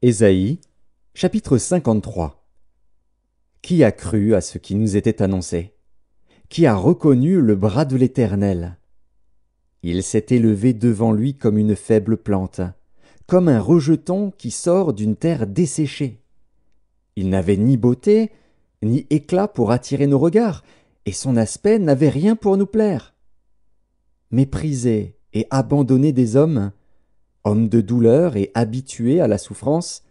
Ésaïe, chapitre 53. Qui a cru à ce qui nous était annoncé? Qui a reconnu le bras de l'Éternel? Il s'est élevé devant lui comme une faible plante, comme un rejeton qui sort d'une terre desséchée. Il n'avait ni beauté, ni éclat pour attirer nos regards, et son aspect n'avait rien pour nous plaire. Méprisé et abandonné des hommes, homme de douleur et habitué à la souffrance,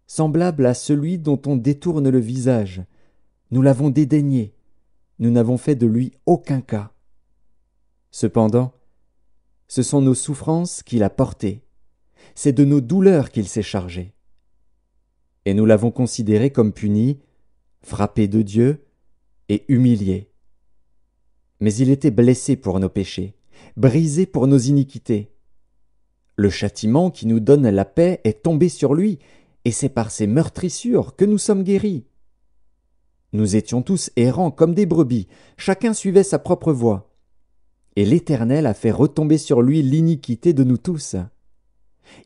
semblable à celui dont on détourne le visage, nous l'avons dédaigné, nous n'avons fait de lui aucun cas. Cependant, ce sont nos souffrances qu'il a portées, c'est de nos douleurs qu'il s'est chargé. Et nous l'avons considéré comme puni, frappé de Dieu et humilié. Mais il était blessé pour nos péchés, brisé pour nos iniquités. Le châtiment qui nous donne la paix est tombé sur lui, et c'est par ses meurtrissures que nous sommes guéris. Nous étions tous errants comme des brebis, chacun suivait sa propre voie. Et l'Éternel a fait retomber sur lui l'iniquité de nous tous.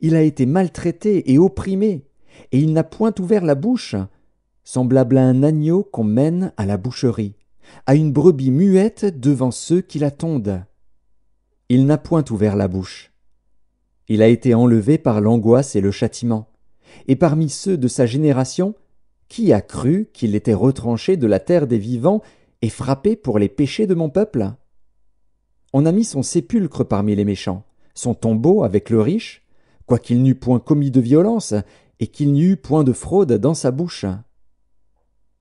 Il a été maltraité et opprimé, et il n'a point ouvert la bouche, semblable à un agneau qu'on mène à la boucherie, à une brebis muette devant ceux qui la tondent. Il n'a point ouvert la bouche. Il a été enlevé par l'angoisse et le châtiment. Et parmi ceux de sa génération, qui a cru qu'il était retranché de la terre des vivants et frappé pour les péchés de mon peuple? On a mis son sépulcre parmi les méchants, son tombeau avec le riche, quoiqu'il n'eût point commis de violence et qu'il n'y eût point de fraude dans sa bouche.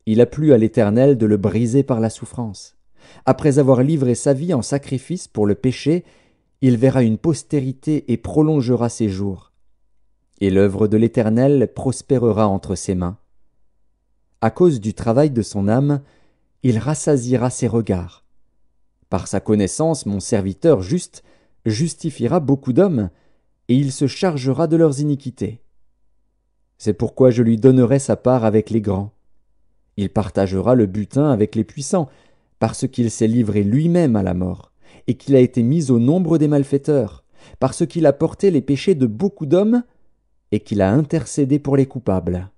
Il a plu à l'Éternel de le briser par la souffrance. Après avoir livré sa vie en sacrifice pour le péché, il verra une postérité et prolongera ses jours. Et l'œuvre de l'Éternel prospérera entre ses mains. À cause du travail de son âme, il rassasiera ses regards. Par sa connaissance, mon serviteur juste justifiera beaucoup d'hommes, et il se chargera de leurs iniquités. C'est pourquoi je lui donnerai sa part avec les grands. Il partagera le butin avec les puissants, parce qu'il s'est livré lui-même à la mort, et qu'il a été mis au nombre des malfaiteurs, parce qu'il a porté les péchés de beaucoup d'hommes, et qu'il a intercédé pour les coupables.